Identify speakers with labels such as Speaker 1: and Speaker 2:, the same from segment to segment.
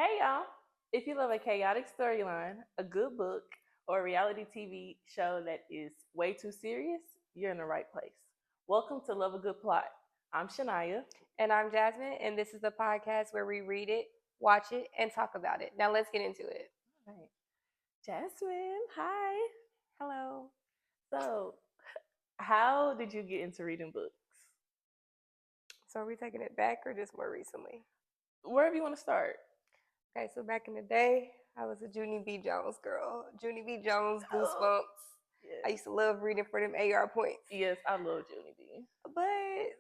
Speaker 1: Hey y'all! If you love a chaotic storyline, a good book, or a reality TV show that is way too serious, you're in the right place. Welcome to Love a Good Plot. I'm Shania.
Speaker 2: And I'm Jasmine, and this is the podcast where we read it, watch it, and talk about it. Now let's get into it.
Speaker 1: All right. Jasmine, hi.
Speaker 2: Hello.
Speaker 1: So, how did you get into reading books?
Speaker 2: So are we taking it back or just more recently?
Speaker 1: Wherever you want to start.
Speaker 2: Okay, so back in the day, I was a Junie B. Jones girl. Junie B. Jones,
Speaker 1: Oh,
Speaker 2: Goosebumps. I
Speaker 1: yes.
Speaker 2: used to love reading for them AR points.
Speaker 1: Yes, I love Junie B.
Speaker 2: But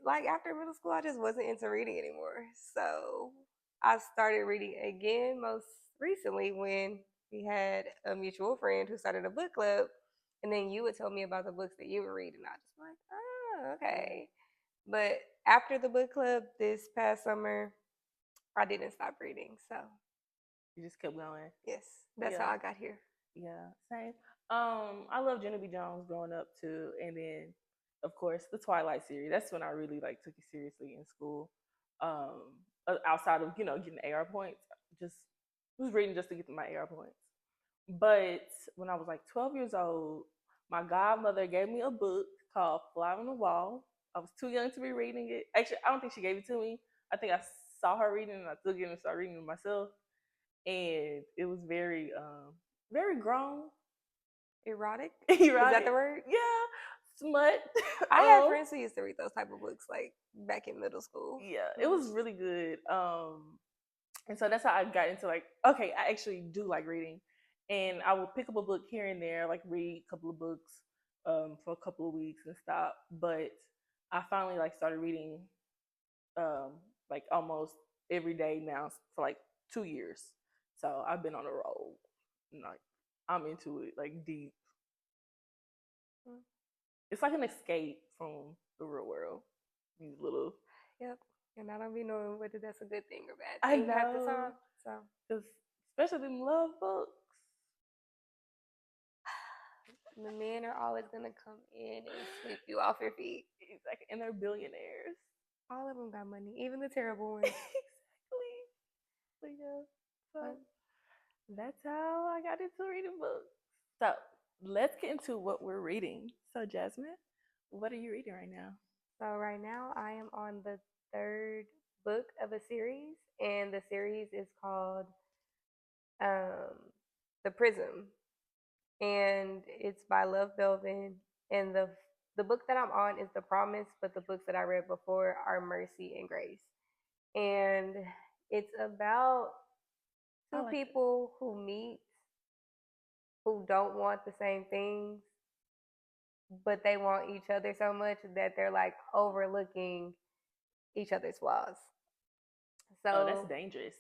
Speaker 2: like after middle school, I just wasn't into reading anymore. So I started reading again most recently when we had a mutual friend who started a book club. And then you would tell me about the books that you were reading. I just like, oh,
Speaker 1: Yeah.
Speaker 2: okay. But after the book club this past summer, I didn't stop reading. So
Speaker 1: You just kept going.
Speaker 2: yes, that's how
Speaker 1: Yeah.
Speaker 2: I got here.
Speaker 1: Yeah, same. I love Jenna B. Jones growing up too, and then of course the Twilight series. That's when I really like took it seriously in school. Outside of getting AR points, just was reading just to get my AR points. But when I was like 12 years old, my godmother gave me a book called Fly on the Wall. I was too young to be reading it. Actually, I don't think she gave it to me. I think I saw her reading it and I took it and started reading it myself. And it was very grown.
Speaker 2: Erotic? Is that
Speaker 1: Erotic.
Speaker 2: the word?
Speaker 1: Yeah. Smut.
Speaker 2: I had friends who used to read those type of books like back in middle school.
Speaker 1: Yeah, it was really good. And so that's how I got into like, okay, I actually do like reading. And I will pick up a book here and there, like read a couple of books for a couple of weeks and stop. But I finally like started reading um like almost every day now for like 2 years. So I've been on a roll. Like I'm into it like deep.
Speaker 2: Mm.
Speaker 1: It's like an escape from the real world. These little,
Speaker 2: Yep. And I don't be knowing whether that's a good thing or bad
Speaker 1: I
Speaker 2: thing half the
Speaker 1: know,
Speaker 2: time. So
Speaker 1: because especially them love books.
Speaker 2: the men are always gonna come in and sweep you off your feet.
Speaker 1: Exactly, and they're billionaires.
Speaker 2: All of them got money, even the terrible ones.
Speaker 1: Exactly. So yeah, so
Speaker 2: But
Speaker 1: that's how I got into reading books. So let's get into what we're reading. So Jasmine, what are you reading right now?
Speaker 2: so right now I am on the third book of a series, and the series is called um, The Prism, and it's by Love Belvin. And the book that I'm on is The Promise, but the books that I read before are Mercy and Grace. And it's about
Speaker 1: I
Speaker 2: two
Speaker 1: like it.
Speaker 2: people who meet who don't want the same things, but they want each other so much that they're like overlooking each other's flaws.
Speaker 1: Oh, that's
Speaker 2: So,
Speaker 1: dangerous.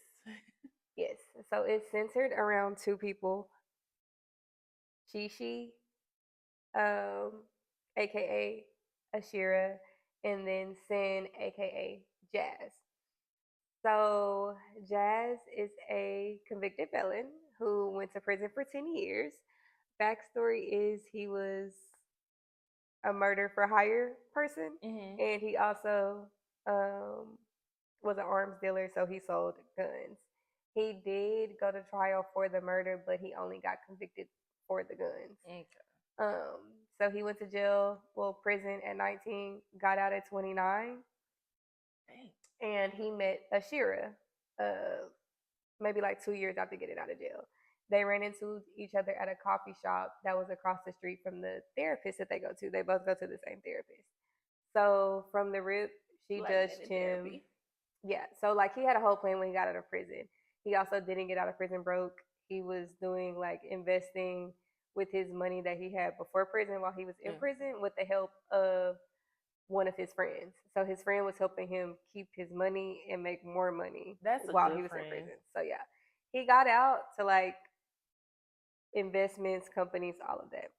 Speaker 2: yes, so it's centered around two people, Shishi, um, aka Ashira, and then Sin, aka Jazz. So, Jazz is a convicted felon who went to prison for 10 years. Backstory is he was a murder for hire person,
Speaker 1: Hmm.
Speaker 2: and he also um, was an arms dealer, so he sold guns. He did go to trial for the murder, but he only got convicted for the guns.
Speaker 1: Okay.
Speaker 2: So he went to jail, well, prison at 19, got out at 29,
Speaker 1: Dang.
Speaker 2: and he met Ashira, uh, maybe like 2 years after getting out of jail. They ran into each other at a coffee shop that was across the street from the therapist that they go to. They both go to the same therapist. So from the rip, she
Speaker 1: Black men
Speaker 2: judged
Speaker 1: in
Speaker 2: him.
Speaker 1: therapy.
Speaker 2: Yeah. So like he had a whole plan when he got out of prison. He also didn't get out of prison broke. He was doing like investing with his money that he had before prison while he was in
Speaker 1: Yeah.
Speaker 2: prison with the help of one of his friends. So his friend was helping him keep his money and make more money
Speaker 1: That's a
Speaker 2: while
Speaker 1: good
Speaker 2: he was in
Speaker 1: friend.
Speaker 2: prison. So yeah, he got out to like investments, companies, all of that.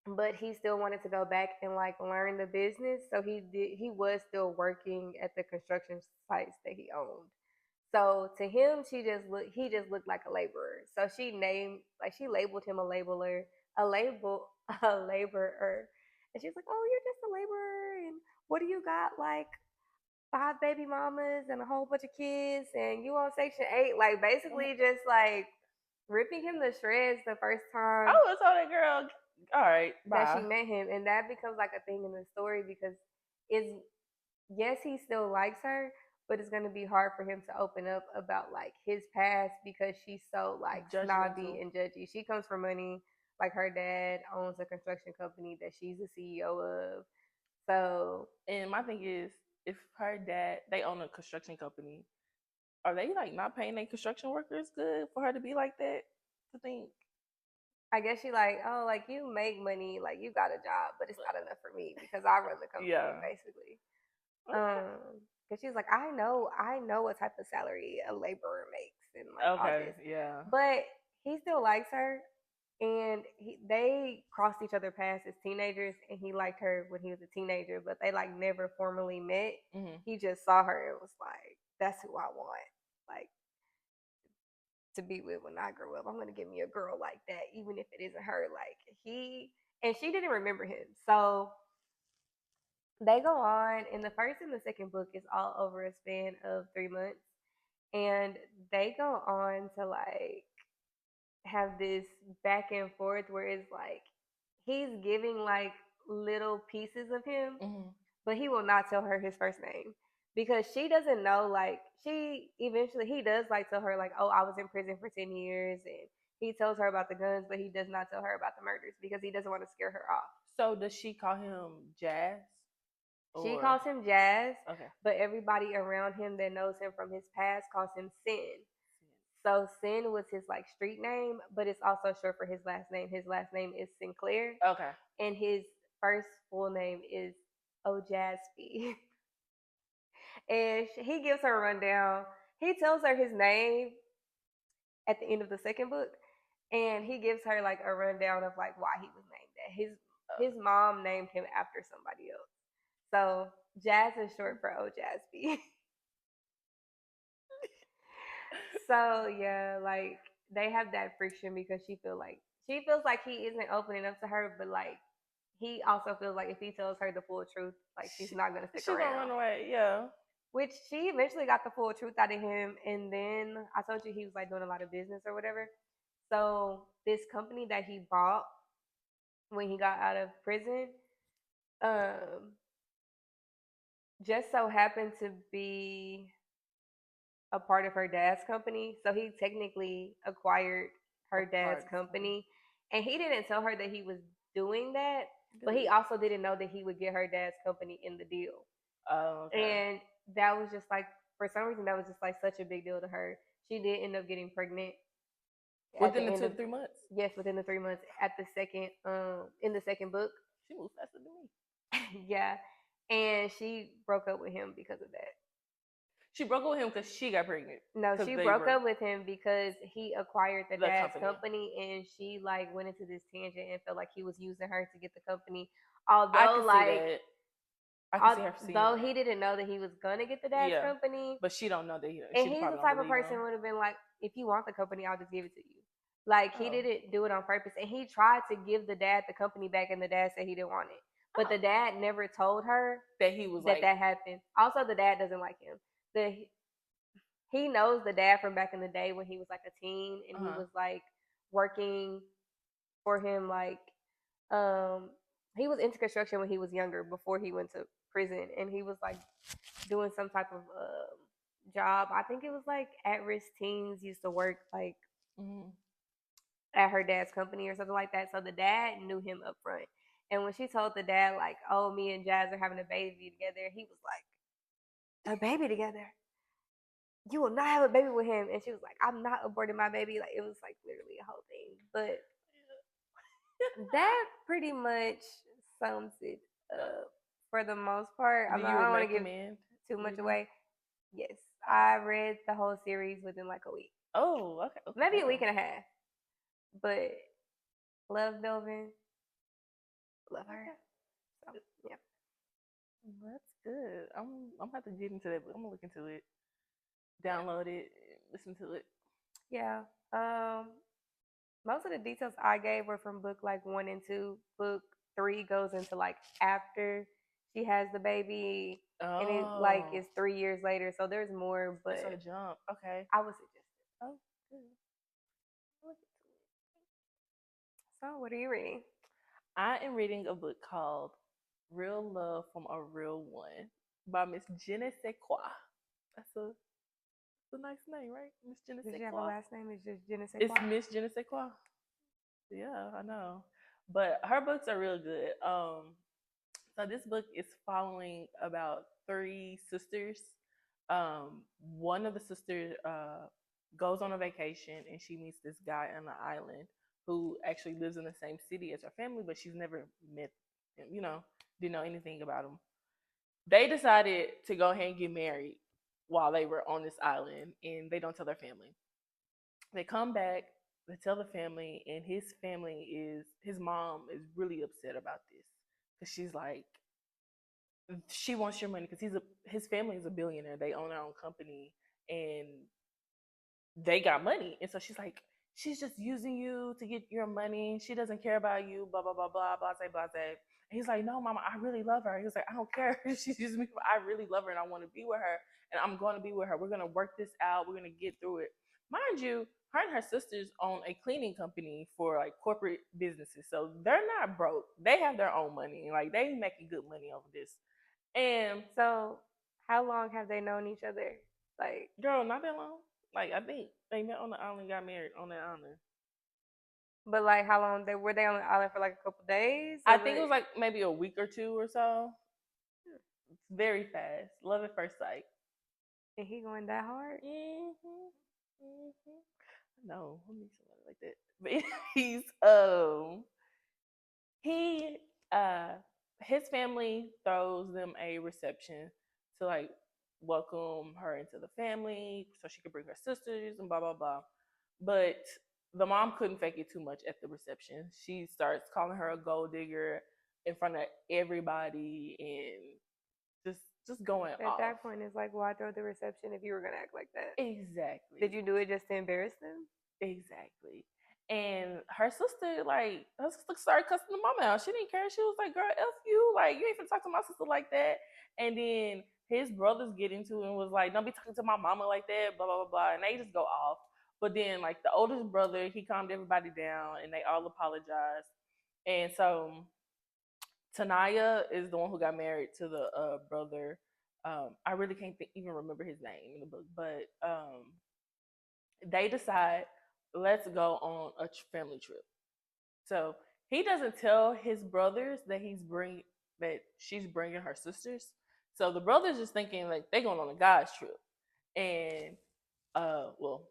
Speaker 2: But he still wanted to go back and like learn the business. So he was still working at the construction sites that he owned. So to him, he just looked like a laborer. So she labeled him a labeler, a label a laborer. And she was like, "Oh, you're just a laborer, and what do you got like 5 baby mamas and a whole bunch of kids, and you on Section 8, like basically just like ripping him to shreds the first time
Speaker 1: I was told that girl, all right,
Speaker 2: that she
Speaker 1: bye.
Speaker 2: met him, and that becomes like a thing in the story because it's yes, he still likes her, but it's gonna be hard for him to open up about like his past because she's so like snobby
Speaker 1: Judgmental.
Speaker 2: and judgy. She comes from money. Like her dad owns a construction company that she's the CEO of. So
Speaker 1: And my thing is, if her dad, they own a construction company, are they like not paying their construction workers good for her to be like that? To think,
Speaker 2: I guess she like, oh, like you make money, like you got a job, but it's not enough for me because I run the company
Speaker 1: yeah.
Speaker 2: basically. Because she's like, I know what type of salary a laborer makes and like all
Speaker 1: Okay,
Speaker 2: this,
Speaker 1: yeah.
Speaker 2: but he still likes her, and they crossed each other paths as teenagers, and he liked her when he was a teenager, but they like never formally met.
Speaker 1: Mm-hmm.
Speaker 2: He just saw her and was like, that's who I want, like to be with when I grow up. I'm gonna get me a girl like that, even if it isn't her. Like he and she didn't remember him, so they go on. And the first and the second book is all over a span of 3 months, and they go on to like have this back and forth where it's like he's giving like little pieces of him,
Speaker 1: Mm-hmm.
Speaker 2: but he will not tell her his first name because she doesn't know. Like she eventually he does like tell her like, oh, I was in prison for 10 years, and he tells her about the guns, but he does not tell her about the murders because he doesn't want to scare her off.
Speaker 1: So does she call him Jazz
Speaker 2: She
Speaker 1: or
Speaker 2: calls him Jazz,
Speaker 1: okay?
Speaker 2: but everybody around him that knows him from his past calls him Sin. So Sin was his like street name, but it's also short for his last name. His last name is Sinclair,
Speaker 1: Okay.
Speaker 2: and his first full name is Ojasby. And he gives her a rundown. He tells her his name at the end of the second book, and he gives her like a rundown of like why he was named that. His mom named him after somebody else. So Jazz is short for Ojasby. So yeah, like they have that friction because she feels like he isn't opening up to her, but like he also feels like if he tells her the full truth, like she's not gonna stick
Speaker 1: She's gonna run
Speaker 2: around.
Speaker 1: away. Yeah.
Speaker 2: Which she eventually got the full truth out of him, and then I told you he was like doing a lot of business or whatever. So this company that he bought when he got out of prison, um, just so happened to be a part of her dad's company. So he technically acquired her dad's company. And he didn't tell her that he was doing that, but he also didn't know that he would get her dad's company in the deal.
Speaker 1: Oh, okay.
Speaker 2: And that was just like, for some reason, that was just like such a big deal to her. She did end up getting pregnant at the
Speaker 1: Within the
Speaker 2: end
Speaker 1: two
Speaker 2: of,
Speaker 1: to 3 months.
Speaker 2: yes, within the 3 months at the second, in the second book.
Speaker 1: She moves faster than me.
Speaker 2: Yeah. And she broke up with him because of that.
Speaker 1: She broke up with him because she got pregnant.
Speaker 2: No,
Speaker 1: Because
Speaker 2: she
Speaker 1: they
Speaker 2: broke
Speaker 1: were
Speaker 2: up with him because he acquired the
Speaker 1: the
Speaker 2: dad's
Speaker 1: company.
Speaker 2: and she like went into this tangent and felt like he was using her to get the company.
Speaker 1: I
Speaker 2: Although
Speaker 1: can see
Speaker 2: like
Speaker 1: that. I can see her seeing
Speaker 2: although
Speaker 1: that.
Speaker 2: he didn't know that he was gonna get the dad's
Speaker 1: Yeah,
Speaker 2: company,
Speaker 1: but she don't know that
Speaker 2: and
Speaker 1: she
Speaker 2: he's the
Speaker 1: probably don't
Speaker 2: type of
Speaker 1: believe
Speaker 2: person
Speaker 1: him.
Speaker 2: would have been like, if you want the company, I'll just give it to you. Like he
Speaker 1: Oh.
Speaker 2: didn't do it on purpose, and he tried to give the dad the company back, and the dad said he didn't want it. But the dad never told her
Speaker 1: That he was
Speaker 2: that
Speaker 1: like
Speaker 2: that happened. Also, the dad doesn't like him. He knows the dad from back in the day when he was like a teen, and he was like working for him. Like he was into construction when he was younger before he went to prison, and he was like doing some type of job. I think it was like at risk teens used to work like at her dad's company or something like that. So the dad knew him up front. And when she told the dad like, "Oh, me and Jazz are having a baby together," he was like, "A baby together? You will not have a baby with him." And she was like, "I'm not aborting my baby." Like it was like literally a whole thing. But that pretty much sums it up for the most part. I don't want to give too much away. Yes, I read the whole series within like a week.
Speaker 1: Oh, okay.
Speaker 2: Maybe a week and a half. But love Delvin. Love her. So yeah.
Speaker 1: That's good. I'm gonna have to get into that book. I'm gonna look into it, download it, listen to it.
Speaker 2: Yeah. Most of the details I gave were from book like 1 and 2. Book 3 goes into like after she has the baby, and it like
Speaker 1: Oh,
Speaker 2: is 3 years later. So there's more,
Speaker 1: it's
Speaker 2: but
Speaker 1: a jump. Okay.
Speaker 2: I would suggest it.
Speaker 1: Oh, good. Look into it.
Speaker 2: So what are you reading?
Speaker 1: I am reading a book called Real Love from a Real One by Miss Je ne sais quoi. That's a nice name, right? Miss Je ne
Speaker 2: Does
Speaker 1: sais
Speaker 2: she have a
Speaker 1: quoi.
Speaker 2: last name? It's just je ne sais
Speaker 1: It's
Speaker 2: quoi.
Speaker 1: Miss Je ne sais quoi. Yeah, I know. But her books are real good. So this book is following about three sisters. One of the sisters goes on a vacation and she meets this guy on the island who actually lives in the same city as her family, but she's never met him, didn't know anything about him. They decided to go ahead and get married while they were on this island and they don't tell their family. They come back, they tell the family, and his mom is really upset about this because she's like, she wants your money because his family is a billionaire. They own their own company and they got money. And so she's like, she's just using you to get your money. She doesn't care about you, blah, blah, blah, blah, blah, blah, blah. And he's like, no, mama, I really love her. He was like, I don't care. She's using me, but I really love her and I want to be with her. And I'm going to be with her. We're going to work this out. We're going to get through it. Mind you, her and her sisters own a cleaning company for like corporate businesses. So they're not broke. They have their own money. Like they making good money over this. And
Speaker 2: So how long have they known each other? Like,
Speaker 1: girl, not that long. Like I think they met on the island, got married on that island.
Speaker 2: but like how long they were they on the island for like a couple days?
Speaker 1: I
Speaker 2: Or
Speaker 1: think it was like maybe a week or two or so. It's very fast. Love at first sight.
Speaker 2: and he going that hard?
Speaker 1: No, I need somebody like that. But he's he uh his family throws them a reception to like welcome her into the family so she could bring her sisters and blah blah blah. But the mom couldn't fake it too much at the reception. She starts calling her a gold digger in front of everybody and just going
Speaker 2: At
Speaker 1: off.
Speaker 2: that point, it's like, why throw the reception if you were gonna act like that?
Speaker 1: Exactly.
Speaker 2: Did you do it just to embarrass them?
Speaker 1: Exactly. And her sister started cussing the mom out. She didn't care. She was like, girl, F you. Like, you ain't finna talk to my sister like that. And then his brothers get into it and was like, don't be talking to my mama like that, blah, blah, blah, blah. And they just go off. But then, like, the oldest brother, he calmed everybody down and they all apologized. And so Tanaya is the one who got married to the brother. I really can't even remember his name in the book, but they decide let's go on a family trip. So he doesn't tell his brothers that she's bringing her sisters. So the brothers just thinking like they going on a guys trip, and well,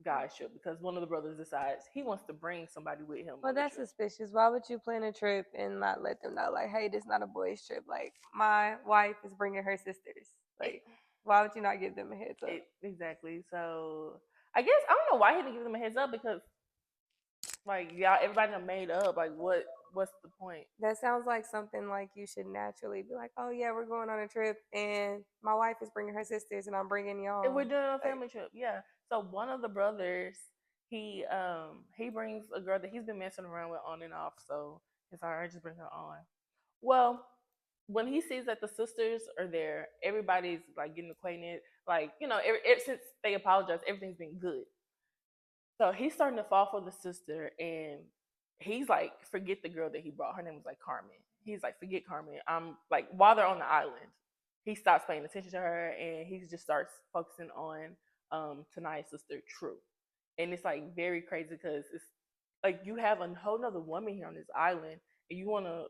Speaker 1: guys trip because one of the brothers decides he wants to bring somebody with him
Speaker 2: Well,
Speaker 1: on the
Speaker 2: that's
Speaker 1: trip.
Speaker 2: suspicious. Why would you plan a trip and not let them know, like, hey, this is not a boys' trip? Like, my wife is bringing her sisters.
Speaker 1: It,
Speaker 2: Like, why would you not give them a heads up?
Speaker 1: exactly. So I guess I don't know why he didn't give them a heads up because like y'all everybody done made up. Like what's the point?
Speaker 2: That sounds like something like you should naturally be like, oh yeah, we're going on a trip, and my wife is bringing her sisters, and I'm bringing
Speaker 1: And we're
Speaker 2: y'all.
Speaker 1: doing a
Speaker 2: Like,
Speaker 1: family trip. Yeah. So one of the brothers, he brings a girl that he's been messing around with on and off. So it's all right, just bring her on. Well, when he sees that the sisters are there, everybody's like getting acquainted. Like since they apologize, everything's been good. So he's starting to fall for the sister, and he's like, forget the girl that he brought. Her name was like Carmen. He's like, forget Carmen. I'm like, while they're on the island, he stops paying attention to her, and he just starts focusing on Tanaya's sister, True. And it's like very crazy because it's like you have a whole nother woman here on this island, and you want to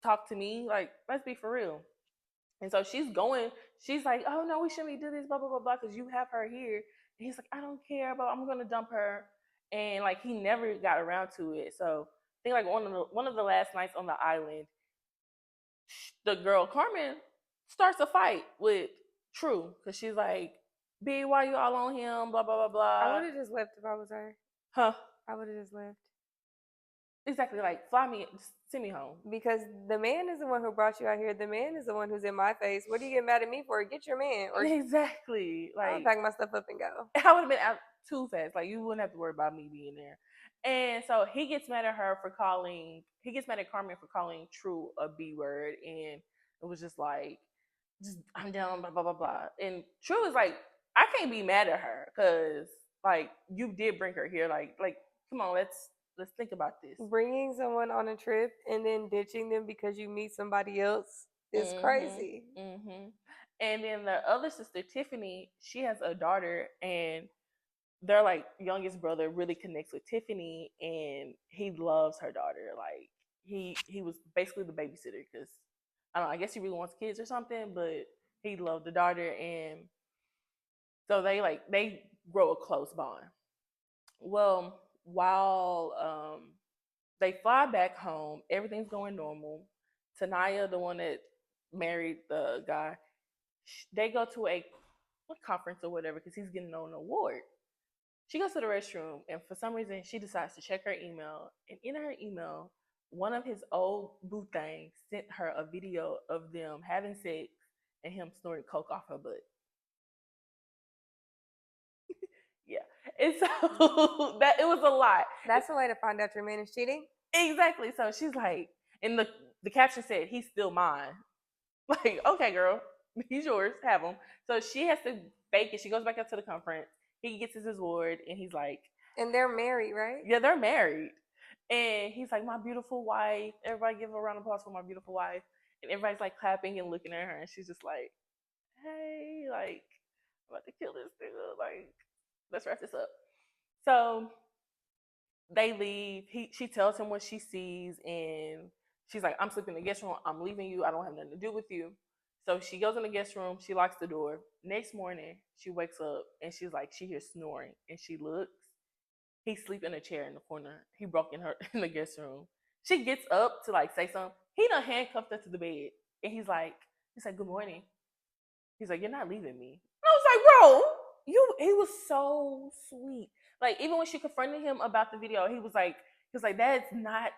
Speaker 1: talk to me? Like, let's be for real. And so she's like, oh no, we shouldn't do this, blah, blah, blah, blah, because you have her here. And he's like, I don't care, but I'm gonna dump her. And like he never got around to it. So I think like one of the last nights on the island, the girl Carmen starts a fight with True because she's like, B, why you all on him? Blah blah blah
Speaker 2: I
Speaker 1: blah.
Speaker 2: would have just left if I was her.
Speaker 1: Huh?
Speaker 2: I would have just left.
Speaker 1: Exactly. Like fly me, just send me home.
Speaker 2: Because the man is the one who brought you out here. The man is the one who's in my face. What are you getting mad at me for? Get your man. Or
Speaker 1: Exactly.
Speaker 2: I'll
Speaker 1: Like
Speaker 2: pack my stuff up and go.
Speaker 1: I would have been out too fast. Like you wouldn't have to worry about me being there. And so he gets mad at Carmen for calling True a B word. And It was just like, just I'm down, blah blah blah blah. And True is like, I can't be mad at her because like you did bring her here. Like come on, let's think about this.
Speaker 2: Bringing someone on a trip and then ditching them because you meet somebody else is crazy.
Speaker 1: And then the other sister, Tiffany, she has a daughter, and their like youngest brother really connects with Tiffany, and he loves her daughter. Like he was basically the babysitter because I don't know, I guess he really wants kids or something, but he loved the daughter, and so they grow a close bond. Well, while they fly back home, everything's going normal. Tanaya, the one that married the guy, they go to a conference or whatever because he's getting an award. She goes to the restroom, and for some reason, she decides to check her email. And in her email, one of his old boo things sent her a video of them having sex and him snorting coke off her butt. Yeah, and so that it was a lot.
Speaker 2: That's a way to find out your man is cheating.
Speaker 1: Exactly. So she's like, and the caption said, "He's still mine." Like, okay, girl, he's yours. Have him. So she has to fake it. She goes back up to the conference. He gets his award, and he's like,
Speaker 2: and they're married, right?
Speaker 1: Yeah, they're married. And he's like, my beautiful wife. Everybody give a round of applause for my beautiful wife. And everybody's like clapping and looking at her, and she's just like, hey, like, I'm about to kill this nigga. Like, let's wrap this up. So they leave. She tells him what she sees, and she's like, I'm sleeping in the guest room. I'm leaving you. I don't have nothing to do with you. So she goes in the guest room. She locks the door. Next morning, she wakes up and she's like, she hears snoring, and she looks. He's sleeping in a chair in the corner. He broke in her in the guest room. She gets up to like say something. He done handcuffed her to the bed, and he's like, good morning. He's like, you're not leaving me. And I was like, bro, he was so sweet. Like even when she confronted him about the video, he was like, that's not.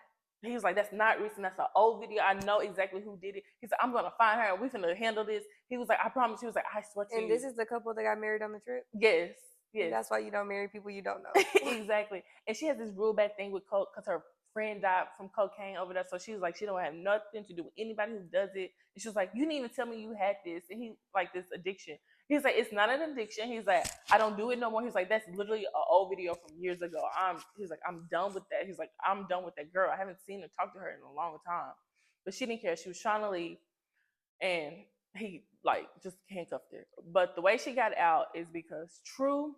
Speaker 1: He was like, that's not recent. That's an old video. I know exactly who did it. He's like, I'm gonna find her and we're gonna handle this. He was like, I promise. He was like, I swear to you.
Speaker 2: And this is the couple that got married on the trip?
Speaker 1: Yes. Yes.
Speaker 2: And that's why you don't marry people you don't know.
Speaker 1: Exactly. And she has this real bad thing with coke because her friend died from cocaine over there. So she was like, she don't have nothing to do with anybody who does it. And she was like, you didn't even tell me you had this. And he like this addiction. He's like, it's not an addiction. He's like, I don't do it no more. He's like, that's literally an old video from years ago. He's like, I'm done with that. He's like, I'm done with that girl. I haven't seen her talk to her in a long time. But she didn't care. She was trying to leave, and he like just handcuffed her. But the way she got out is because True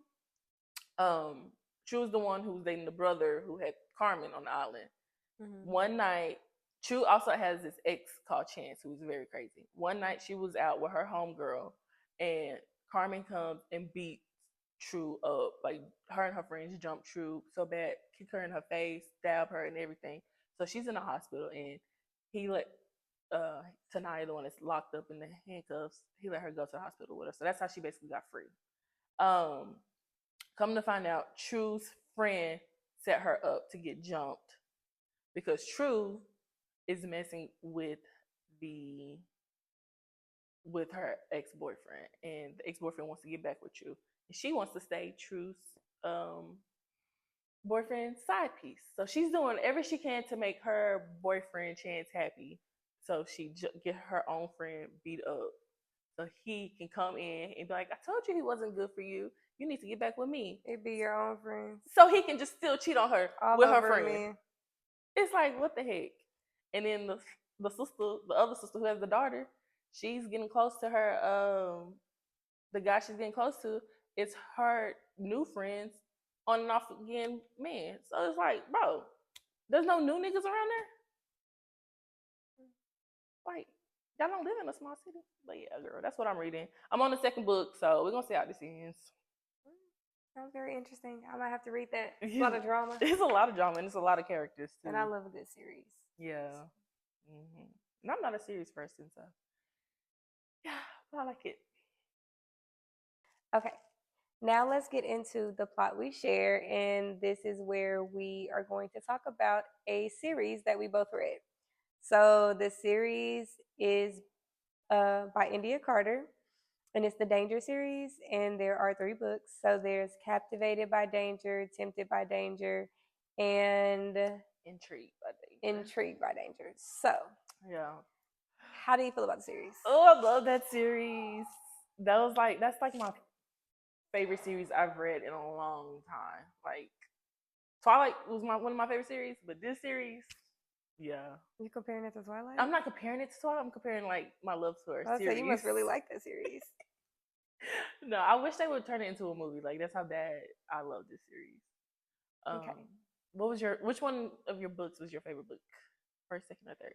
Speaker 1: was the one who was dating the brother who had Carmen on the island. One night, True also has this ex called Chance who's very crazy. One night she was out with her homegirl, and Carmen comes and beats True up. Like her and her friends jump True so bad, kick her in her face, stab her, and everything. So she's in the hospital, and he let Tanaya, the one that's locked up in the handcuffs, he let her go to the hospital with her. So that's how she basically got free. Come to find out, True's friend set her up to get jumped because True is messing with her ex-boyfriend, and the ex-boyfriend wants to get back with True, and she wants to stay True's boyfriend's side piece. So she's doing whatever she can to make her boyfriend Chance happy. So she get her own friend beat up, so he can come in and be like, I told you he wasn't good for you. You need to get back with me.
Speaker 2: It be your own friend.
Speaker 1: So he can just still cheat on her
Speaker 2: all
Speaker 1: with her
Speaker 2: over
Speaker 1: friend.
Speaker 2: Me.
Speaker 1: It's like, what the heck? And then the sister, the other sister who has the daughter, she's getting close to her, the guy she's getting close to, it's her new friends on and off again man. So it's like, bro, there's no new niggas around there? Like, y'all don't live in a small city. But yeah, girl, that's what I'm reading. I'm on the second book, so we're gonna see how this ends.
Speaker 2: Sounds very interesting. I might have to read that. It's a lot of drama.
Speaker 1: It's a lot of drama, and it's a lot of characters too.
Speaker 2: And I love a good series.
Speaker 1: Yeah. And I'm not a series person, so yeah, but I like it.
Speaker 2: Okay. Now let's get into the plot we share, and this is where we are going to talk about a series that we both read. So the series is by Endiya Carter, and it's the Danger series, and there are 3 books. So there's Captivated by Danger, Tempted by Danger, and
Speaker 1: Intrigued by Danger.
Speaker 2: So
Speaker 1: yeah,
Speaker 2: How do you feel about the series?
Speaker 1: Oh, I love that series. That's like my favorite series I've read in a long time. Like Twilight was one of my favorite series, but this series, yeah.
Speaker 2: You comparing it to Twilight?
Speaker 1: I'm not comparing it to Twilight. I'm comparing like my love story
Speaker 2: I would say you
Speaker 1: series.
Speaker 2: must really like that series.
Speaker 1: No, I wish they would turn it into a movie. Like that's how bad I love this series.
Speaker 2: Okay.
Speaker 1: Which one of your books was your favorite book? First, second, or third?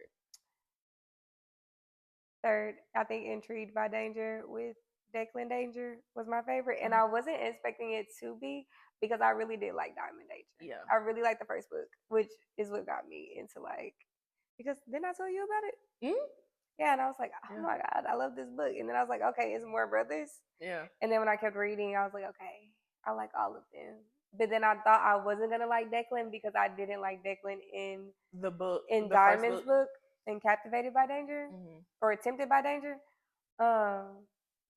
Speaker 2: Third, I think Intrigued by Danger with Declan Danger was my favorite. And
Speaker 1: Mhm.
Speaker 2: I wasn't expecting it to be because I really did like Diamond Danger.
Speaker 1: Yeah.
Speaker 2: I really liked the first book, which is what got me into like, because didn't I tell you about it?
Speaker 1: Mm?
Speaker 2: Yeah, and I was like, oh
Speaker 1: Yeah.
Speaker 2: my God, I love this book. And then I was like, okay, it's more brothers.
Speaker 1: Yeah.
Speaker 2: And then when I kept reading, I was like, okay, I like all of them. But then I thought I wasn't gonna like Declan because I didn't like Declan
Speaker 1: The book,
Speaker 2: in
Speaker 1: the first
Speaker 2: Diamond's
Speaker 1: book.
Speaker 2: book in Captivated by Danger or Tempted by Danger.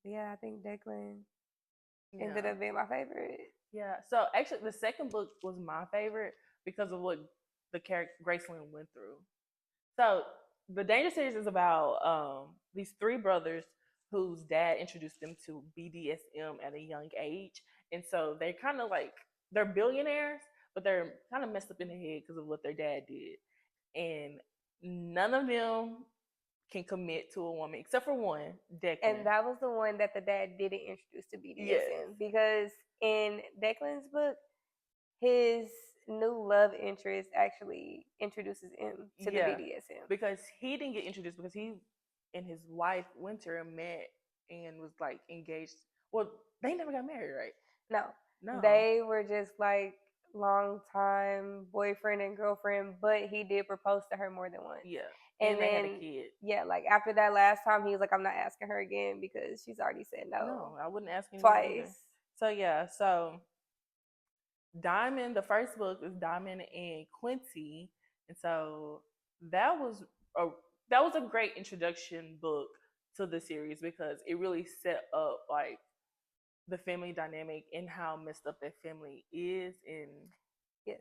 Speaker 2: Yeah, I think Declan ended
Speaker 1: Yeah.
Speaker 2: up being my favorite.
Speaker 1: Yeah. So actually, the second book was my favorite because of what the character Graceland went through. So the Danger series is about these three brothers whose dad introduced them to BDSM at a young age, and so they're kind of like they're billionaires, but they're kind of messed up in the head because of what their dad did, and none of them can commit to a woman except for one, Declan.
Speaker 2: And that was the one that the dad didn't introduce to
Speaker 1: Yes.
Speaker 2: BDSM because in Declan's book, his new love interest actually introduces him to the BDSM.
Speaker 1: Because he didn't get introduced because he and his wife Winter met and was like engaged. Well, they never got married, right?
Speaker 2: No, they were just like long time boyfriend and girlfriend, but he did propose to her more than once.
Speaker 1: Yeah.
Speaker 2: And
Speaker 1: they
Speaker 2: then
Speaker 1: had a kid.
Speaker 2: yeah, like after that last time, he was like, I'm not asking her again because she's already said no.
Speaker 1: No, I wouldn't ask him
Speaker 2: twice.
Speaker 1: Either. So yeah, so Diamond, the first book is Diamond and Quincy, and so that was a that was a great introduction book to the series because it really set up like the family dynamic and how messed up that family is. And
Speaker 2: yes,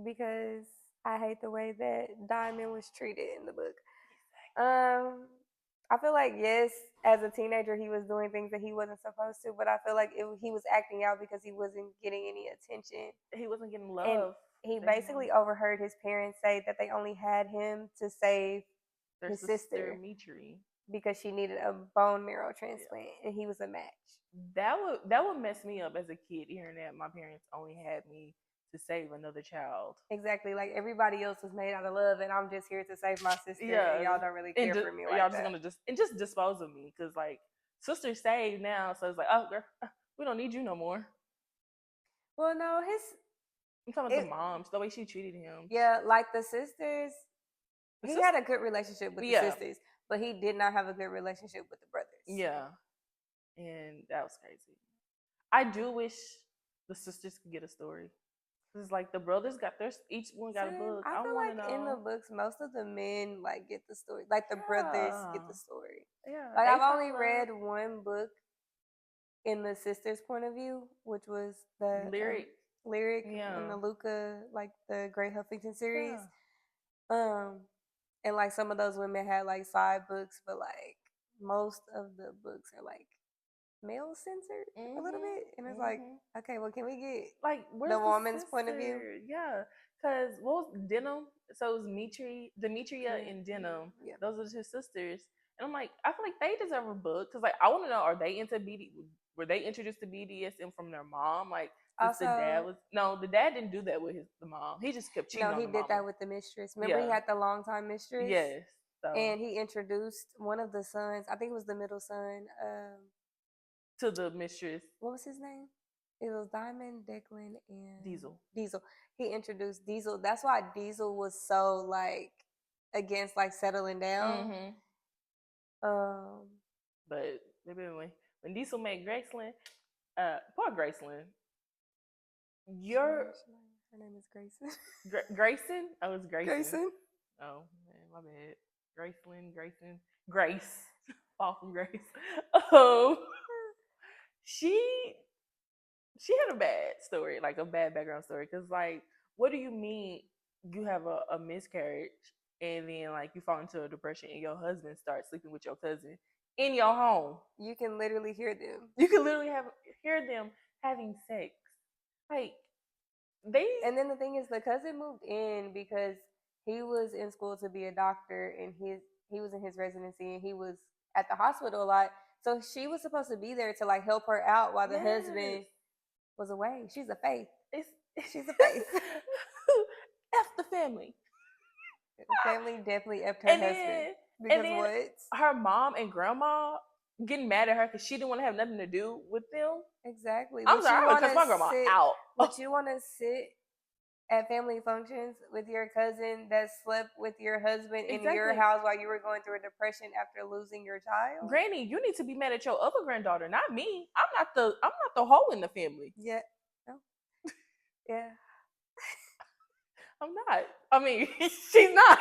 Speaker 2: because I hate the way that Diamond was treated in the book. I feel like yes, as a teenager, he was doing things that he wasn't supposed to, but I feel like he was acting out because he wasn't getting any attention.
Speaker 1: He wasn't getting love.
Speaker 2: And he basically overheard his parents say that they only had him to save his sister
Speaker 1: Mitri
Speaker 2: because she needed a bone marrow transplant, and he was a match.
Speaker 1: That would mess me up as a kid hearing that my parents only had me to save another child.
Speaker 2: Exactly, like everybody else was made out of love, and I'm just here to save my sister. Yeah, and y'all don't really care for me like
Speaker 1: y'all just gonna just dispose of me because like sister's saved now, so it's like, oh girl, we don't need you no more.
Speaker 2: Well, no,
Speaker 1: I'm talking about the moms, the way she treated him.
Speaker 2: Yeah, like the sisters. He had a good relationship with the sisters, but he did not have a good relationship with the brothers.
Speaker 1: Yeah, and that was crazy. I do wish the sisters could get a story. It's like the brothers got their each one got a book.
Speaker 2: I feel like in the books, most of the men like get the story. Like the brothers get the story.
Speaker 1: Yeah.
Speaker 2: Like I've only read one book in the sisters' point of view, which was the lyric in the Luca, like the Great Huffington series. And like some of those women had like side books, but like most of the books are like male censored a little bit, and it's like, okay, well, can we get like the woman's point of view?
Speaker 1: Yeah, because what was Denim? So it was Demetria and Denim. Yeah. Those are his sisters, and I'm like, I feel like they deserve a book because like I want to know, are they into BD? Were they introduced to BDSM from their mom? Like, also, the dad was the dad didn't do that with the mom. He just kept cheating. No,
Speaker 2: he did that with the mistress. Remember, he had the longtime mistress.
Speaker 1: Yes,
Speaker 2: and he introduced one of the sons. I think it was the middle son.
Speaker 1: To the mistress.
Speaker 2: What was his name? It was Diamond, Declan, and
Speaker 1: Diesel.
Speaker 2: He introduced Diesel. That's why Diesel was so like against like settling down.
Speaker 1: But maybe when Diesel met Graceland, poor Graceland.
Speaker 2: Her name is Grayson.
Speaker 1: Grayson? Oh, it's Grayson.
Speaker 2: Grayson.
Speaker 1: Oh man, my bad. Grayson. Grace. Fall from Grace. She had a bad story, like a bad background story. Cause like, what do you mean you have a miscarriage and then like you fall into a depression and your husband starts sleeping with your cousin in your home.
Speaker 2: You can literally hear them.
Speaker 1: You can literally hear them having sex. Like they
Speaker 2: And then the thing is, the cousin moved in because he was in school to be a doctor, and he was in his residency, and he was at the hospital a lot. So she was supposed to be there to like help her out while the
Speaker 1: yes.
Speaker 2: husband was away. She's a faith.
Speaker 1: It's
Speaker 2: She's a faith.
Speaker 1: F the family.
Speaker 2: The family definitely effed her
Speaker 1: And
Speaker 2: husband
Speaker 1: then and
Speaker 2: because
Speaker 1: then
Speaker 2: what?
Speaker 1: her mom and grandma getting mad at her because she didn't want to have nothing to do with them.
Speaker 2: Exactly.
Speaker 1: I'm sorry, I would cuss my grandma out.
Speaker 2: Would you want to sit at family functions with your cousin that slept with your husband in your
Speaker 1: Exactly.
Speaker 2: house while you were going through a depression after losing your child?
Speaker 1: Granny, you need to be mad at your other granddaughter, not me. I'm not the hoe in the family.
Speaker 2: Yeah. No. Yeah.
Speaker 1: I'm not. I mean, she's not.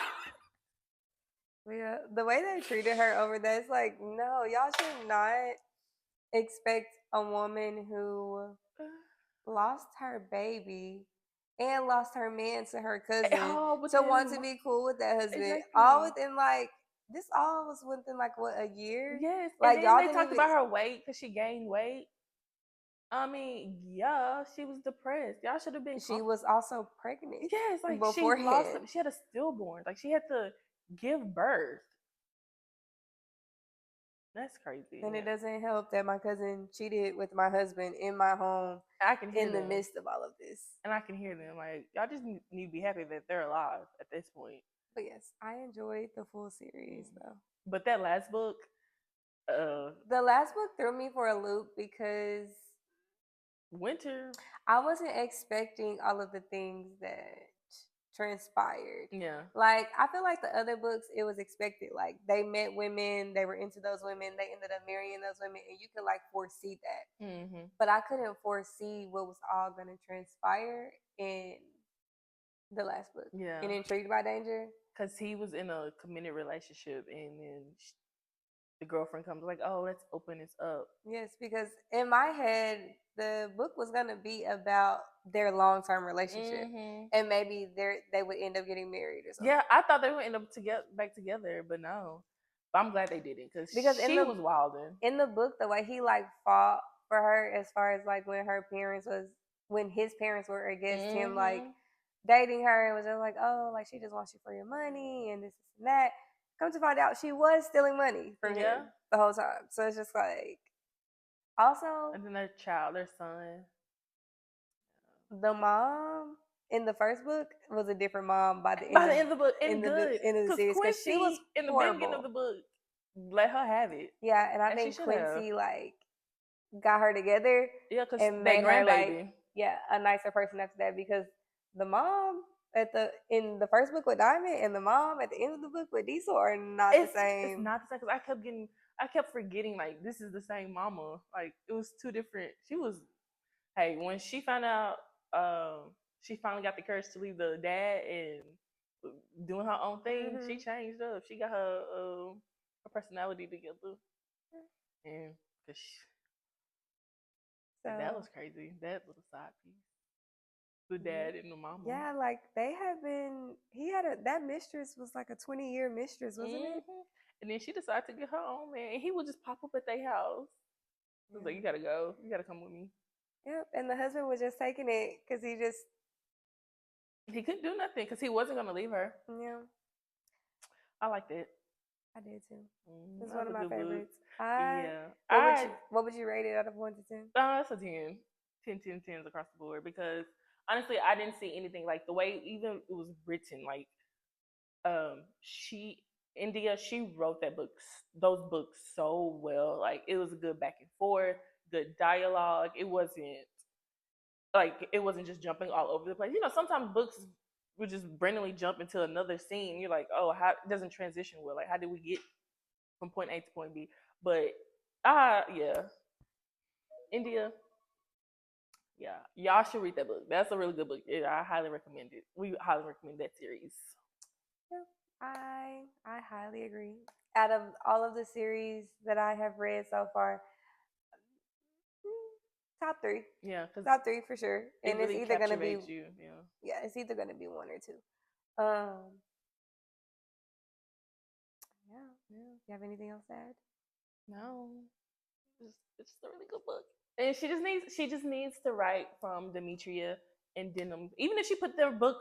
Speaker 2: Yeah. The way they treated her over there, it's like, no, y'all should not expect a woman who lost her baby and lost her man to her cousin
Speaker 1: All
Speaker 2: to
Speaker 1: within
Speaker 2: want to be cool with that husband. All
Speaker 1: exactly.
Speaker 2: within like this all was within like what, a year?
Speaker 1: Yes, and
Speaker 2: Like
Speaker 1: then
Speaker 2: y'all
Speaker 1: they
Speaker 2: didn't
Speaker 1: talked
Speaker 2: even
Speaker 1: about her weight because she gained weight. I mean, yeah, she was depressed. Y'all should have been.
Speaker 2: she was also pregnant
Speaker 1: Yes, like she lost.
Speaker 2: beforehand.
Speaker 1: She had a stillborn. Like she had to give birth. That's crazy.
Speaker 2: And it doesn't help that my cousin cheated with my husband in my home
Speaker 1: I can hear
Speaker 2: in the
Speaker 1: them,
Speaker 2: midst of all of this.
Speaker 1: and I can hear them. Like y'all just need to be happy that they're alive at this point.
Speaker 2: But yes, I enjoyed the full series though.
Speaker 1: But that last book,
Speaker 2: The last book threw me for a loop because
Speaker 1: Winter.
Speaker 2: I wasn't expecting all of the things that transpired.
Speaker 1: Yeah.
Speaker 2: Like, I feel like the other books, it was expected. Like, they met women, they were into those women, they ended up marrying those women, and you could, like, foresee that.
Speaker 1: Mm-hmm.
Speaker 2: But I couldn't foresee what was all going to transpire in the last book.
Speaker 1: Yeah.
Speaker 2: In Intrigued by Danger.
Speaker 1: Because he was in a committed relationship, and then the girlfriend comes like, "Oh, let's open this up."
Speaker 2: Yes, because in my head, the book was going to be about their long-term relationship, and maybe they would end up getting married or something.
Speaker 1: Yeah, I thought they would end up back together, but no. But I'm glad they didn't because she was wilding.
Speaker 2: In the book, the way he like fought for her, as far as like when his parents were against him, like dating her, and was just like, oh, like she just wants you for your money and this and that. Come to find out, she was stealing money from him the whole time. So it's just like, also,
Speaker 1: and then their child, their son,
Speaker 2: the mom in the first book was a different mom by the
Speaker 1: end of the book, and good
Speaker 2: end of the series, because she was
Speaker 1: in the
Speaker 2: horrible.
Speaker 1: beginning of the book, let her have it.
Speaker 2: Yeah, and I think Quincy like got her together.
Speaker 1: Yeah, because
Speaker 2: and made her like a nicer person after that, because the mom in the first book with Diamond and the mom at the end of the book with Diesel are not the same.
Speaker 1: It's not the same, because I kept forgetting like this is the same mama. Like it was two different. She was, hey, when she found out, she finally got the courage to leave the dad and doing her own thing. She changed up. She got her personality together, and that was crazy. That little side piece. The dad and the mama.
Speaker 2: Yeah, like they have been. That mistress was like a 20-year mistress, wasn't it?
Speaker 1: And then she decided to get her own man, and he would just pop up at their house. He was like, "You gotta go. You gotta come with me."
Speaker 2: Yep, and the husband was just taking it because
Speaker 1: he couldn't do nothing because he wasn't gonna leave her.
Speaker 2: Yeah,
Speaker 1: I liked it.
Speaker 2: I did too. It's one of my favorites.
Speaker 1: Yeah.
Speaker 2: What would you rate it out of 1 to 10?
Speaker 1: That's a 10. 10, 10, 10s across the board, because honestly, I didn't see anything like the way even it was written. Like, Endiya, she wrote those books so well. Like, it was a good back and forth, good dialogue. It wasn't just jumping all over the place. Sometimes books would just randomly jump into another scene. You're like, oh, how it doesn't transition well? Like, how did we get from point A to point B? But yeah, Endiya. Yeah, y'all should read that book. That's a really good book. I highly recommend it. We highly recommend that series.
Speaker 2: Yeah, I highly agree. Out of all of the series that I have read so far, top 3.
Speaker 1: Yeah,
Speaker 2: top 3 for sure. And
Speaker 1: really
Speaker 2: it's either gonna be
Speaker 1: you.
Speaker 2: Yeah, it's either gonna be 1 or 2. Yeah.
Speaker 1: Yeah.
Speaker 2: You have anything else to add?
Speaker 1: No, it's just a really good book. And she just needs to write from Demetria and Denham. Even if she put their book,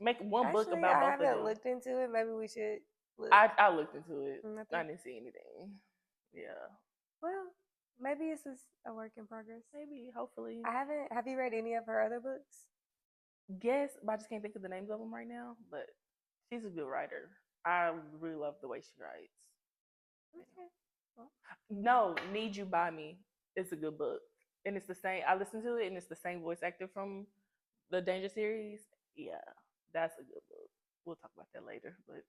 Speaker 1: make one book
Speaker 2: Actually,
Speaker 1: about
Speaker 2: I
Speaker 1: both of
Speaker 2: haven't
Speaker 1: them.
Speaker 2: looked into it. Maybe we should look.
Speaker 1: I looked into it. I
Speaker 2: Nothing.
Speaker 1: didn't see anything. Yeah,
Speaker 2: Well, maybe it's just a work in progress.
Speaker 1: maybe, hopefully.
Speaker 2: I haven't. Have you read any of her other books?
Speaker 1: Yes, but I just can't think of the names of them right now. But she's a good writer. I really love the way she writes.
Speaker 2: Okay. Well,
Speaker 1: No, Need You By Me. It's a good book. And it's the same. I listened to it, and it's the same voice actor from the Danger series. Yeah, that's a good book. We'll talk about that later. But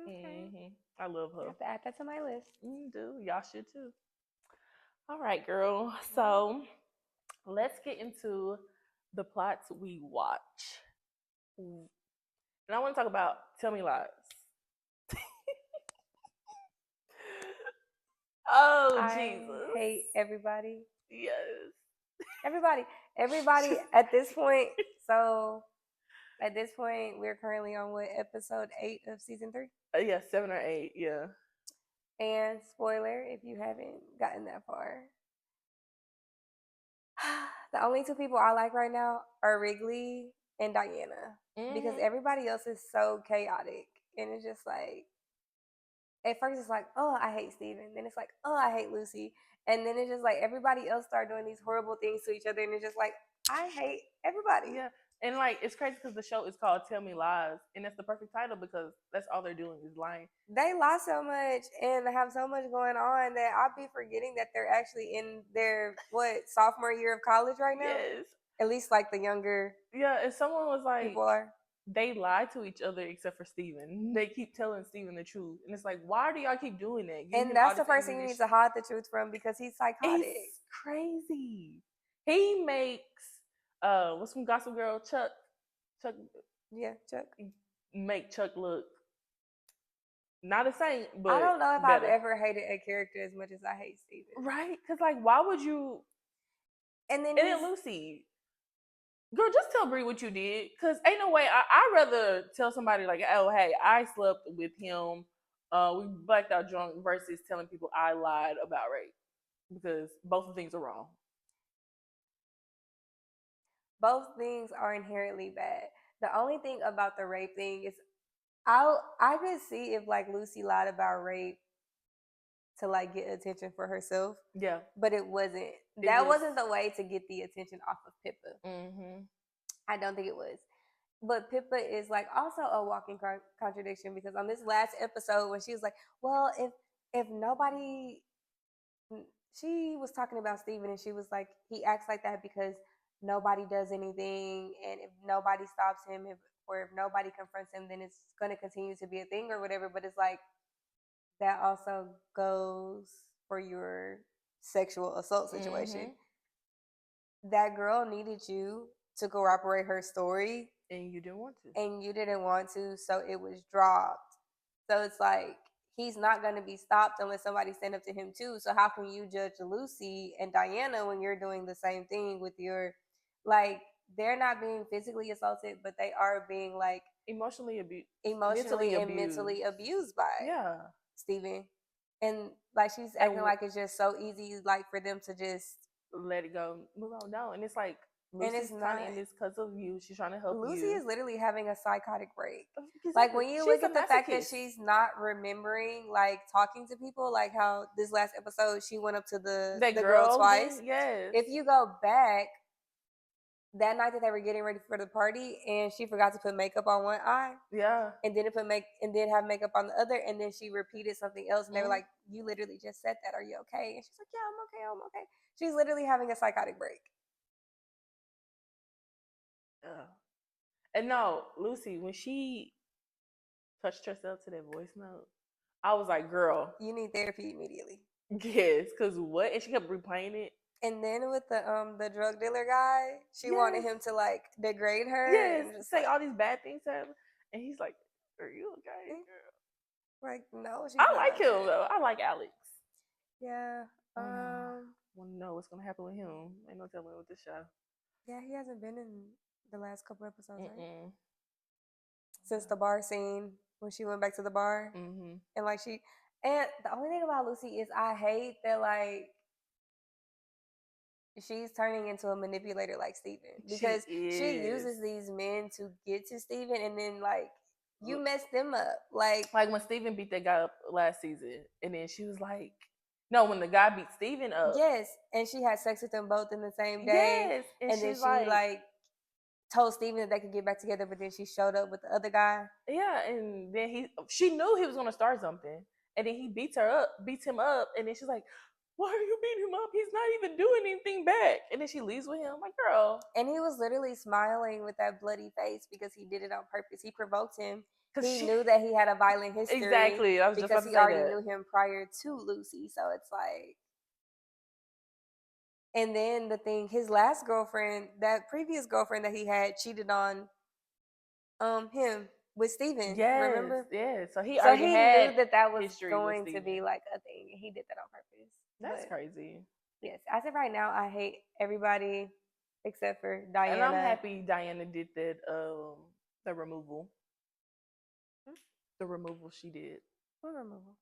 Speaker 2: okay.
Speaker 1: I love
Speaker 2: I
Speaker 1: her.
Speaker 2: have to add that to my list.
Speaker 1: Do y'all should too. All right, girl. So let's get into the plots we watch. And I want to talk about Tell Me Lies. Oh,
Speaker 2: I
Speaker 1: Jesus.
Speaker 2: hate everybody.
Speaker 1: Yes.
Speaker 2: Everybody. Everybody at this point. So at this point, we're currently on what, episode 8 of season 3?
Speaker 1: Yeah, 7 or 8. Yeah.
Speaker 2: And spoiler, if you haven't gotten that far, the only two people I like right now are Wrigley and Diana because
Speaker 1: Mm-hmm.
Speaker 2: everybody else is so chaotic, and it's just like at first it's like, oh, I hate Steven. Then it's like, oh, I hate Lucy. And then it's just like everybody else start doing these horrible things to each other, and it's just like, I hate everybody.
Speaker 1: Yeah. And like it's crazy because the show is called Tell Me Lies, and that's the perfect title because that's all they're doing is lying.
Speaker 2: They lie so much and have so much going on that I'll be forgetting that they're actually in their sophomore year of college right now.
Speaker 1: Yes.
Speaker 2: At least like the younger
Speaker 1: Yeah, and someone was like,
Speaker 2: people are.
Speaker 1: they lie to each other except for Steven. They keep telling Steven the truth. And it's like, why do y'all keep doing that? Giving
Speaker 2: And
Speaker 1: him all
Speaker 2: that's
Speaker 1: this
Speaker 2: the person you need
Speaker 1: ammunition.
Speaker 2: to hide the truth from because he's psychotic.
Speaker 1: It's crazy. He makes what's from Gossip Girl? Chuck
Speaker 2: Yeah, Chuck.
Speaker 1: make Chuck look not the same,
Speaker 2: I
Speaker 1: but
Speaker 2: don't know if I've
Speaker 1: better.
Speaker 2: ever hated a character as much as I hate Steven.
Speaker 1: Right? Because like why would you
Speaker 2: And then
Speaker 1: and then Lucy, girl, just tell Brie what you did. Cause ain't no way I'd rather tell somebody like, oh hey, I slept with him, we blacked out drunk versus telling people I lied about rape. Because both of things are wrong.
Speaker 2: both things are inherently bad. The only thing about the rape thing is I could see if like Lucy lied about rape to like get attention for herself,
Speaker 1: Yeah.
Speaker 2: but it wasn't.
Speaker 1: It
Speaker 2: That
Speaker 1: was
Speaker 2: wasn't the way to get the attention off of Pippa.
Speaker 1: mm-hmm.
Speaker 2: I don't think it was. But Pippa is like also a walking contradiction because on this last episode when she was like, "Well, if nobody," she was talking about Steven and she was like, "He acts like that because nobody does anything, and if nobody stops him, if nobody confronts him, then it's going to continue to be a thing or whatever." But it's like that also goes for your sexual assault situation.
Speaker 1: Mm-hmm.
Speaker 2: That girl needed you to corroborate her story
Speaker 1: And you didn't want to.
Speaker 2: and you didn't want to, so it was dropped. So it's like he's not going to be stopped unless somebody stand up to him too. So how can you judge Lucy and Diana when you're doing the same thing with your, like, they're not being physically assaulted, but they are being like
Speaker 1: Emotionally abused.
Speaker 2: emotionally and mentally abused by
Speaker 1: Yeah.
Speaker 2: Steven. And like she's acting like it's just so easy, like for them to just
Speaker 1: let it go, move on. No, and it's like
Speaker 2: and it's
Speaker 1: Lucy's
Speaker 2: not.
Speaker 1: kind of in this because of you. She's trying to help
Speaker 2: Lucy
Speaker 1: you.
Speaker 2: is literally having a psychotic break.
Speaker 1: Exactly.
Speaker 2: Like when you
Speaker 1: She's
Speaker 2: look
Speaker 1: a
Speaker 2: at the fact that
Speaker 1: masochist.
Speaker 2: she's not remembering like talking to people, like how this last episode she went up to the girl twice.
Speaker 1: Again, yes.
Speaker 2: If you go back, that night that they were getting ready for the party and she forgot to put makeup on one eye.
Speaker 1: Yeah.
Speaker 2: And didn't have makeup on the other, and then she repeated something else and they were like, "You literally just said that. Are you okay?" And she's like, "Yeah, I'm okay, I'm okay." She's literally having a psychotic break.
Speaker 1: And no, Lucy, when she touched herself to that voice note, I was like, girl,
Speaker 2: you need therapy immediately.
Speaker 1: Yes, because what? And she kept replaying it.
Speaker 2: And then with the drug dealer guy, she wanted him to like degrade her.
Speaker 1: Yes,
Speaker 2: and just
Speaker 1: say all these bad things to her. And he's like, are you okay, girl?
Speaker 2: Like, no, she's
Speaker 1: I
Speaker 2: not.
Speaker 1: like him though. I like Alex.
Speaker 2: Yeah.
Speaker 1: Want to know what's gonna happen with him? Ain't no telling with this show.
Speaker 2: Yeah, he hasn't been in the last couple episodes, right?
Speaker 1: Mm-mm.
Speaker 2: Since the bar scene when she went back to the bar
Speaker 1: Mm-hmm.
Speaker 2: and like she. And the only thing about Lucy is I hate that like she's turning into a manipulator like Steven
Speaker 1: She
Speaker 2: because she
Speaker 1: is.
Speaker 2: uses these men to get to Steven and then like you mess them up. Like
Speaker 1: When Steven beat that guy up last season, and then she was like, no, when the guy beat Steven up.
Speaker 2: yes, and she had sex with them both in the same day.
Speaker 1: Yes. And
Speaker 2: And then
Speaker 1: she's
Speaker 2: she like told Steven that they could get back together, but then she showed up with the other guy.
Speaker 1: yeah, and then she knew he was gonna start something. And then he beats him up, and then she's like, why are you beating him up? He's not even doing anything back. And then she leaves with him. Like, girl.
Speaker 2: And he was literally smiling with that bloody face because he did it on purpose. He provoked him. He knew that he had a violent history.
Speaker 1: Exactly. I was just about
Speaker 2: because
Speaker 1: to
Speaker 2: he
Speaker 1: say
Speaker 2: already
Speaker 1: that.
Speaker 2: knew him prior to Lucy. So it's like. And then the thing, his last girlfriend, that previous girlfriend that he had, cheated on him with Steven.
Speaker 1: Yes,
Speaker 2: Remember?
Speaker 1: yes. So he
Speaker 2: So
Speaker 1: already
Speaker 2: he
Speaker 1: had
Speaker 2: knew that that was
Speaker 1: history with
Speaker 2: going to
Speaker 1: Steven.
Speaker 2: be like a thing. He did that on purpose.
Speaker 1: That's
Speaker 2: But
Speaker 1: crazy.
Speaker 2: yes, as of right now, I hate everybody except for Diana.
Speaker 1: And I'm happy Diana did that. The removal. The removal she did
Speaker 2: What removal?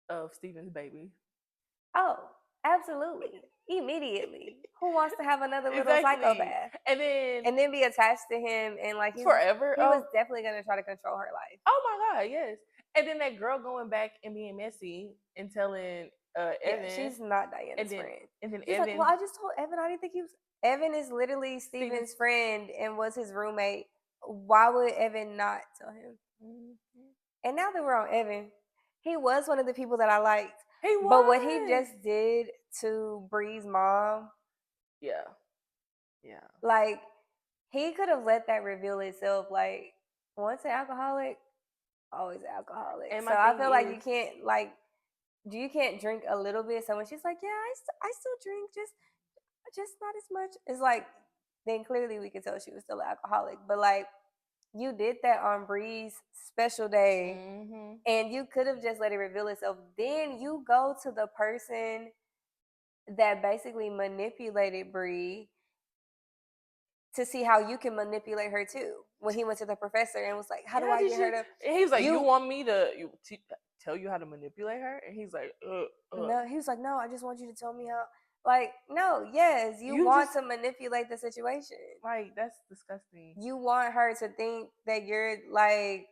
Speaker 1: of Steven's baby.
Speaker 2: Oh, absolutely. Immediately. Who wants to have another little
Speaker 1: Exactly.
Speaker 2: psychopath?
Speaker 1: And then
Speaker 2: be attached to him and like
Speaker 1: forever.
Speaker 2: he was definitely gonna try to control her life.
Speaker 1: Oh my god, yes. And then that girl going back and being messy and telling Evan.
Speaker 2: Yeah, she's not Diana's friend.
Speaker 1: And then
Speaker 2: She's
Speaker 1: Evan.
Speaker 2: like, well, I just told Evan I didn't think he was. Evan is literally Steven's friend and was his roommate. Why would Evan not tell him? Mm-hmm. And now that we're on Evan, he was one of the people that I liked.
Speaker 1: He was.
Speaker 2: But what he just did to Bree's mom.
Speaker 1: Yeah. Yeah.
Speaker 2: Like, he could have let that reveal itself. Like, once an alcoholic, always an alcoholic. And so I feel like you can't drink a little bit. So when she's like, yeah, I still drink, just not as much. It's like, then clearly we could tell she was still an alcoholic. But like, you did that on Bree's special day, and you could have just let it reveal itself. Then you go to the person that basically manipulated Bree to see how you can manipulate her too. When he went to the professor and was like, how do I get her to?
Speaker 1: And he's like, you want me to tell you how to manipulate her? And he's like,
Speaker 2: No, he was like, no, I just want you to tell me how. Like, no, yes, you want to manipulate the situation.
Speaker 1: Like, that's disgusting.
Speaker 2: You want her to think that you're like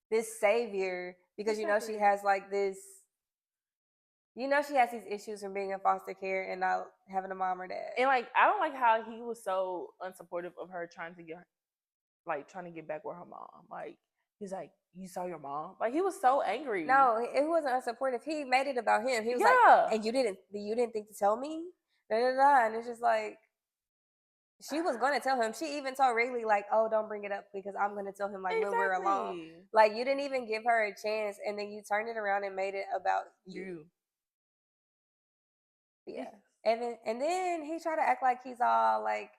Speaker 2: this savior because you know she has like this. You know she has these issues from being in foster care and not having a mom or dad.
Speaker 1: And like, I don't like how he was so unsupportive of her trying to get back with her mom. Like, he's like, you saw your mom? Like, he was so angry.
Speaker 2: No, it wasn't unsupportive. He made it about him. He was like, and you didn't think to tell me? Da, da, da. And it's just like, she was going to tell him. She even told Wrigley, like, oh, don't bring it up because I'm going to tell him, like, when we're alone. Like, you didn't even give her a chance, and then you turned it around and made it about you. Yeah. Evan, and then he tried to act like he's all, like,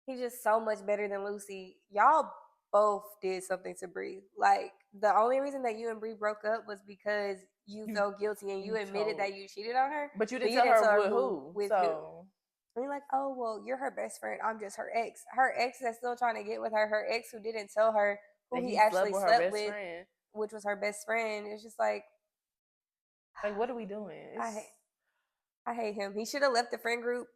Speaker 2: he's just so much better than Lucy. Y'all both did something to Bree. Like, the only reason that you and Bree broke up was because you felt guilty and you admitted that you cheated on her.
Speaker 1: But you didn't tell her with who.
Speaker 2: With who. And you're like, oh, well, you're her best friend. I'm just her ex. Her ex that's still trying to get with her. Her ex who didn't tell her who he actually slept with, which was her best friend. It's just like
Speaker 1: what are we doing?
Speaker 2: I hate him. He should have left the friend group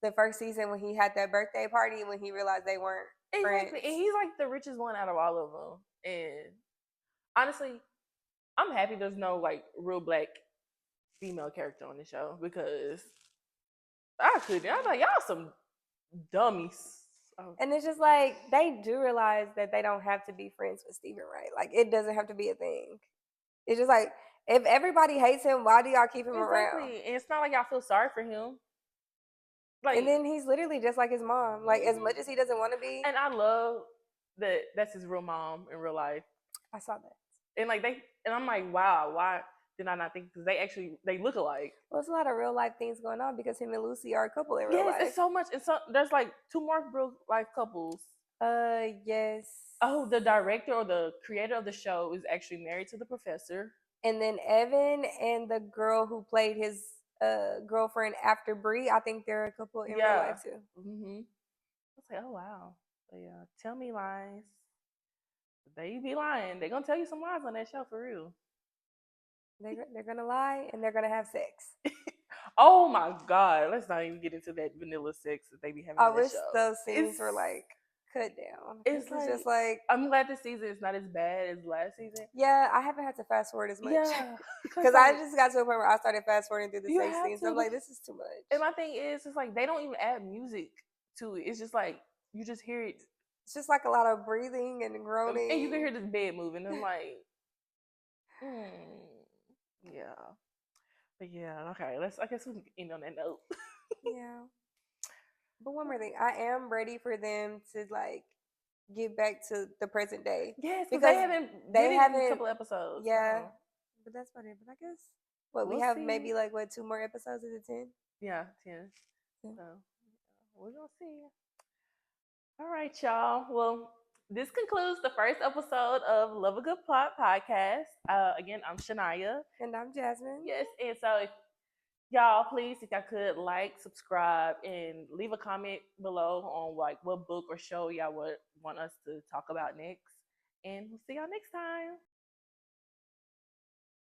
Speaker 2: the first season when he had that birthday party when he realized they weren't friends.
Speaker 1: And he's like the richest one out of all of them. And honestly, I'm happy there's no like real black female character on the show because I couldn't. I'm like, y'all some dummies.
Speaker 2: And it's just like they do realize that they don't have to be friends with Steven, right? Like it doesn't have to be a thing. It's just like if everybody hates him, why do y'all keep him around?
Speaker 1: And it's not like y'all feel sorry for him.
Speaker 2: Like, and then he's literally just like his mom. Like as much as he doesn't want to be.
Speaker 1: And I love that that's his real mom in real life.
Speaker 2: I saw that.
Speaker 1: And like I'm like, wow, why did I not think? Because they look alike.
Speaker 2: Well, it's a lot of real life things going on because him and Lucy are a couple in real life.
Speaker 1: Yes, it's so much. There's like 2 more real life couples.
Speaker 2: Yes.
Speaker 1: Oh, the director or the creator of the show is actually married to the professor.
Speaker 2: And then Evan and the girl who played his girlfriend after Bree, I think they're a couple in real life too.
Speaker 1: I was like, oh wow. But yeah, Tell Me Lies. They be lying. They gonna tell you some lies on that show for real.
Speaker 2: They're gonna lie and they're gonna have sex.
Speaker 1: Oh my god, let's not even get into that vanilla sex that they be having
Speaker 2: I
Speaker 1: on that
Speaker 2: wish
Speaker 1: show.
Speaker 2: those
Speaker 1: It's
Speaker 2: scenes were like cut down because
Speaker 1: it's
Speaker 2: it's
Speaker 1: like
Speaker 2: just like,
Speaker 1: I'm glad this season is not as bad as last season.
Speaker 2: yeah, I haven't had to fast forward as much
Speaker 1: Yeah, because
Speaker 2: because I
Speaker 1: like
Speaker 2: just got to a point where I started fast forwarding through the
Speaker 1: you
Speaker 2: sex
Speaker 1: have
Speaker 2: scenes. I'm
Speaker 1: to.
Speaker 2: like, this is too
Speaker 1: And
Speaker 2: much.
Speaker 1: my thing is, it's like they don't even add music to it. It's just like you just hear it,
Speaker 2: It's just like a lot of breathing and
Speaker 1: and you can
Speaker 2: groaning.
Speaker 1: hear this bed moving. And I'm like, mm, yeah, but yeah, okay. Let's. I guess we can end on that note.
Speaker 2: Yeah. But one more thing, I am ready for them to like get back to the present day
Speaker 1: Yes, because
Speaker 2: because
Speaker 1: they haven't
Speaker 2: they
Speaker 1: did it in a
Speaker 2: haven't.
Speaker 1: couple episodes.
Speaker 2: Yeah, but that's about it. But I guess what we
Speaker 1: We'll
Speaker 2: have
Speaker 1: see.
Speaker 2: maybe like what 2 more episodes? Is it 10?
Speaker 1: Yeah, 10.
Speaker 2: Yeah.
Speaker 1: So we're gonna see. All right, y'all. Well, this concludes the first episode of Love a Good Plot podcast. Again, I'm Shania.
Speaker 2: And I'm Jasmine.
Speaker 1: Yes, and so if y'all, please, if y'all could like, subscribe, and leave a comment below on like what book or show y'all would want us to talk about next. And we'll see y'all next time.